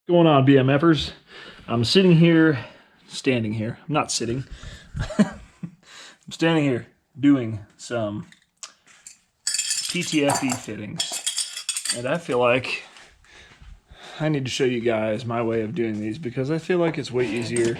Going on, BMFers? I'm standing here. I'm not sitting. I'm standing here doing some PTFE fittings. And I feel like I need to show you guys my way of doing these because I feel like it's way easier.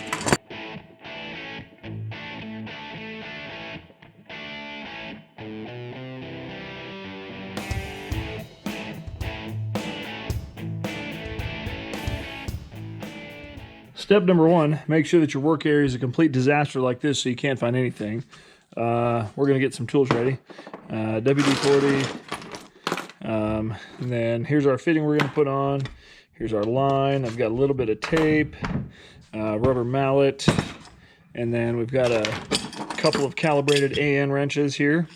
Step number one, make sure that your work area is a complete disaster like this so you can't find anything. We're going to get some tools ready. WD-40. And then here's our fitting we're going to put on. Here's our line. I've got a little bit of tape, rubber mallet, and then we've got a couple of calibrated AN wrenches here.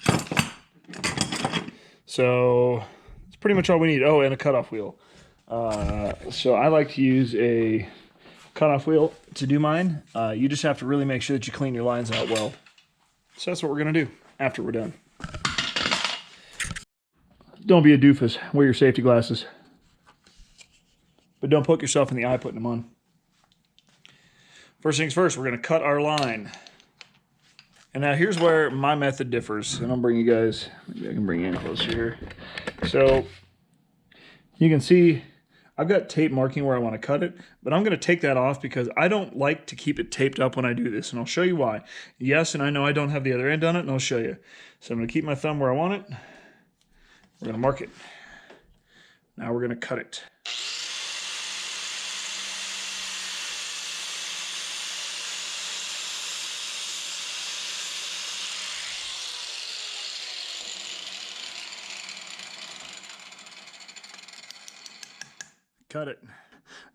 So that's pretty much all we need. Oh, and a cutoff wheel. So I like to use a cutoff wheel to do mine. You just have to really make sure that you clean your lines out well. So that's what we're gonna do after we're done. Don't be a doofus. Wear your safety glasses. But don't poke yourself in the eye putting them on. First things first, we're gonna cut our line. And now here's where my method differs. And I'll bring you guys, maybe I can bring you in closer here. So you can see I've got tape marking where I want to cut it, but I'm going to take that off because I don't like to keep it taped up when I do this, and I'll show you why. Yes, and I know I don't have the other end on it, and I'll show you. So I'm going to keep my thumb where I want it. We're going to mark it. Now we're going to cut it. Cut it.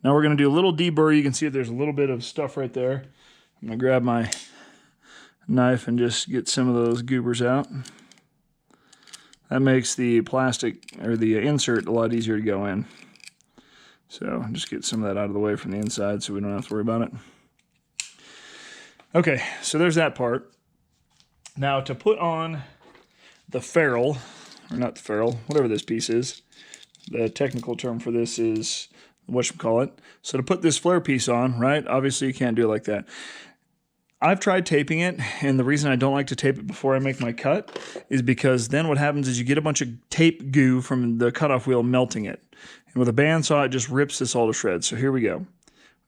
Now we're going to do a little deburr. You can see there's a little bit of stuff right there. I'm going to grab my knife and just get some of those goobers out. That makes the plastic or the insert a lot easier to go in. So just get some of that out of the way from the inside so we don't have to worry about it. Okay, so there's that part. Now to put on the ferrule, or not the ferrule, whatever this piece is, the technical term for this is whatchamacallit. So to put this flare piece on, right, obviously you can't do it like that. I've tried taping it, and the reason I don't like to tape it before I make my cut is because then what happens is you get a bunch of tape goo from the cutoff wheel melting it. And with a bandsaw, it just rips this all to shreds. So here we go.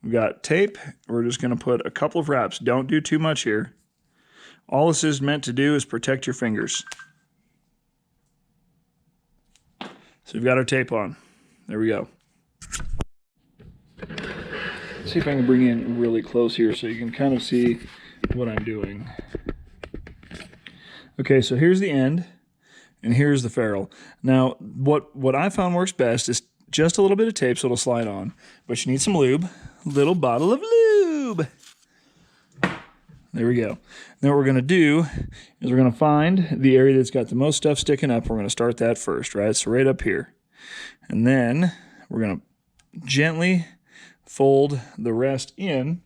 We've got tape. We're just going to put a couple of wraps. Don't do too much here. All this is meant to do is protect your fingers. So we've got our tape on. There we go. Let's see if I can bring in really close here so you can kind of see what I'm doing. Okay, so here's the end, and here's the ferrule. Now, what I found works best is just a little bit of tape so it'll slide on, but you need some lube. Little bottle of lube. There we go. Then what we're going to do is we're going to find the area that's got the most stuff sticking up. We're going to start that first, right? So right up here. And then we're going to gently fold the rest in.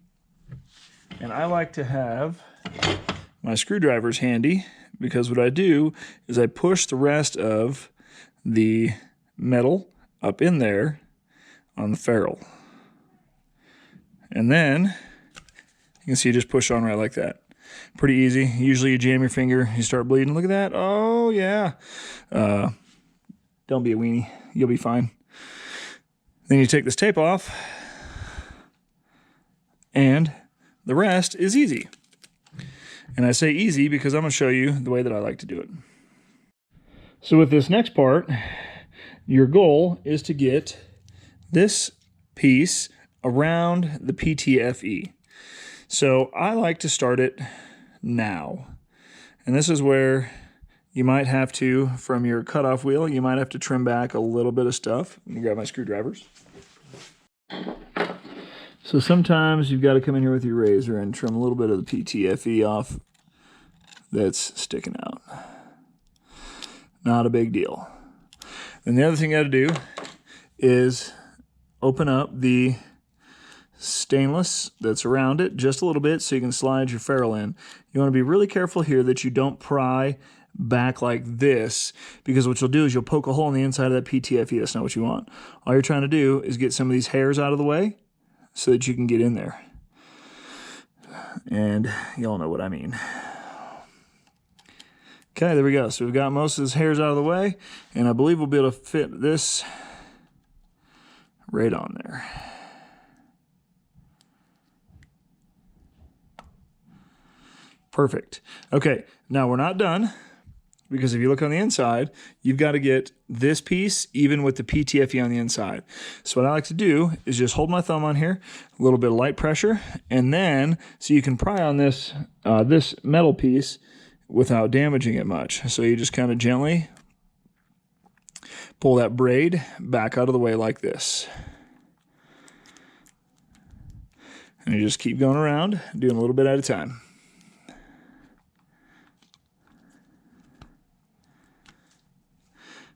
And I like to have my screwdrivers handy because what I do is I push the rest of the metal up in there on the ferrule. And then you can see you just push on right like that. Pretty easy. Usually you jam your finger, you start bleeding. Look at that. Oh, yeah. Don't be a weenie. You'll be fine. Then you take this tape off, and the rest is easy. And I say easy because I'm going to show you the way that I like to do it. So with this next part, your goal is to get this piece around the PTFE. So I like to start it now. And this is where you might have to, from your cutoff wheel, you might have to trim back a little bit of stuff. Let me grab my screwdrivers. So sometimes you've got to come in here with your razor and trim a little bit of the PTFE off that's sticking out. Not a big deal. And the other thing you got to do is open up the stainless that's around it just a little bit so you can slide your ferrule in. You want to be really careful here that you don't pry back like this, because what you'll do is you'll poke a hole in the inside of that PTFE. That's not what you want. All you're trying to do is get some of these hairs out of the way so that you can get in there. And y'all know what I mean. Okay, there we go. So we've got most of his hairs out of the way, and I believe we'll be able to fit this right on there. Perfect. Okay, now we're not done, because if you look on the inside, you've got to get this piece even with the PTFE on the inside. So what I like to do is just hold my thumb on here, a little bit of light pressure, and then so you can pry on this this metal piece without damaging it much. So you just kind of gently pull that braid back out of the way like this. And you just keep going around, doing a little bit at a time.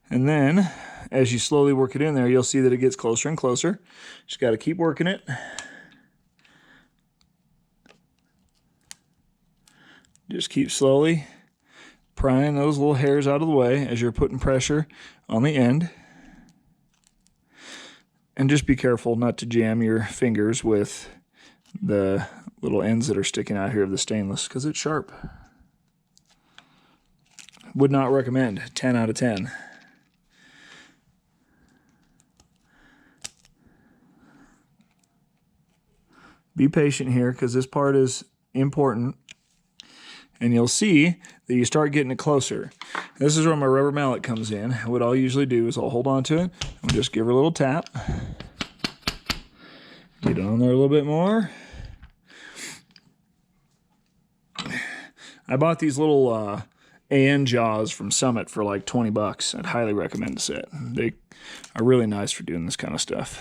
And then, as you slowly work it in there, you'll see that it gets closer and closer. Just got to keep working it. Just keep slowly prying those little hairs out of the way as you're putting pressure on the end. And just be careful not to jam your fingers with the little ends that are sticking out here of the stainless, because it's sharp. Would not recommend. 10 out of 10. Be patient here, because this part is important. And you'll see that you start getting it closer. This is where my rubber mallet comes in. What I'll usually do is I'll hold on to it and just give her a little tap. Get on there a little bit more. I bought these little AN jaws from Summit for like 20 bucks. I'd highly recommend the set. They are really nice for doing this kind of stuff.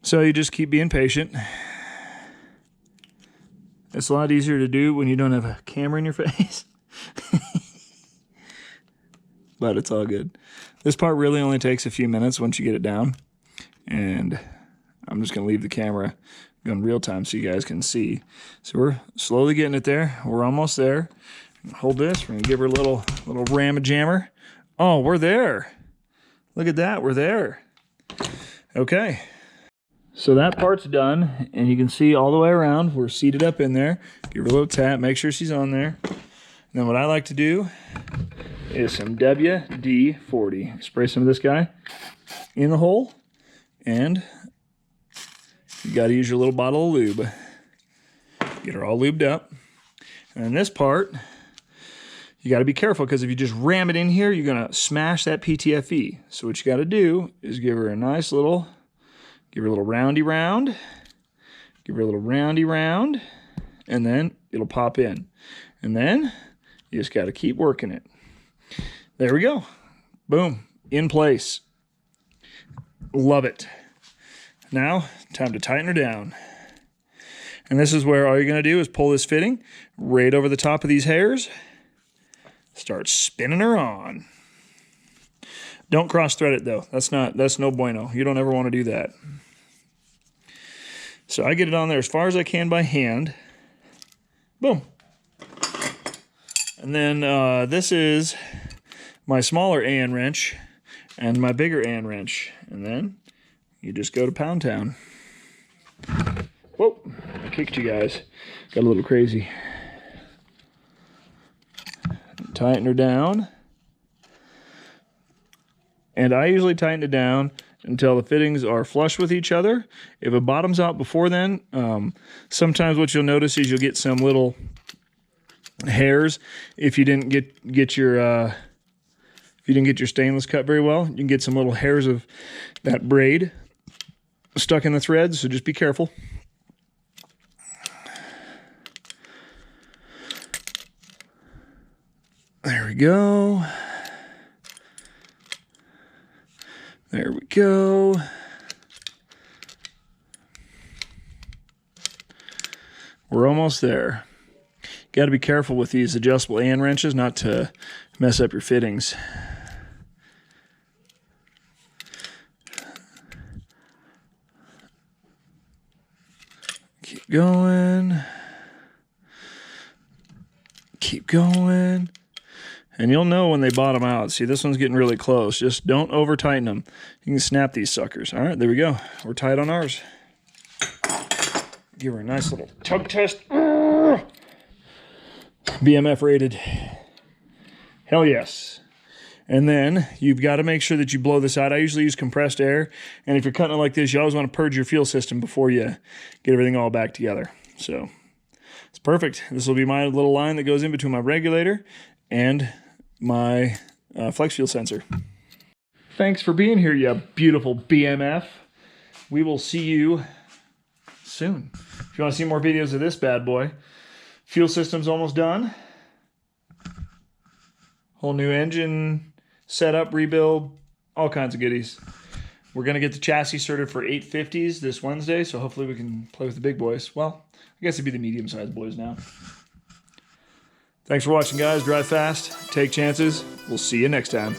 So you just keep being patient. It's a lot easier to do when you don't have a camera in your face. But it's all good. This part really only takes a few minutes once you get it down. And I'm just going to leave the camera going real time so you guys can see. So we're slowly getting it there. We're almost there. Hold this. We're going to give her a little ram-a-jammer. Oh, we're there. Look at that. We're there. Okay. So that part's done, and you can see all the way around. We're seated up in there. Give her a little tap, make sure she's on there. And then what I like to do is some WD-40. Spray some of this guy in the hole, and you got to use your little bottle of lube. Get her all lubed up. And then this part, you got to be careful, because if you just ram it in here, you're going to smash that PTFE. So what you got to do is give her a nice little... Give her a little roundy round, give her a little roundy round, and then it'll pop in. And then you just got to keep working it. There we go. Boom. In place. Love it. Now, time to tighten her down. And this is where all you're going to do is pull this fitting right over the top of these hairs. Start spinning her on. Don't cross thread it though. That's no bueno. You don't ever want to do that. So I get it on there as far as I can by hand. Boom. And then this is my smaller AN wrench and my bigger AN wrench. And then you just go to Pound Town. Whoa, I kicked you guys. Got a little crazy. Tighten her down. And I usually tighten it down until the fittings are flush with each other. If it bottoms out before then, sometimes what you'll notice is you'll get some little hairs if you didn't get your stainless cut very well. You can get some little hairs of that braid stuck in the threads, so just be careful. There we go. There we go. We're almost there. Got to be careful with these adjustable AN wrenches not to mess up your fittings. Keep going. Keep going. And you'll know when they bottom out. See, this one's getting really close. Just don't over tighten them. You can snap these suckers. All right, there we go. We're tight on ours. Give her a nice little tug test. BMF rated. Hell yes. And then you've got to make sure that you blow this out. I usually use compressed air. And if you're cutting it like this, you always want to purge your fuel system before you get everything all back together. So it's perfect. This will be my little line that goes in between my regulator and my flex fuel sensor. Thanks for being here, you beautiful BMF. We will see you soon. If you want to see more videos of this bad boy, fuel system's almost done. Whole new engine setup, rebuild, all kinds of goodies. We're going to get the chassis sorted for 850s this Wednesday, so hopefully we can play with the big boys. Well, I guess it'd be the medium-sized boys now. Thanks for watching, guys. Drive fast, take chances. We'll see you next time.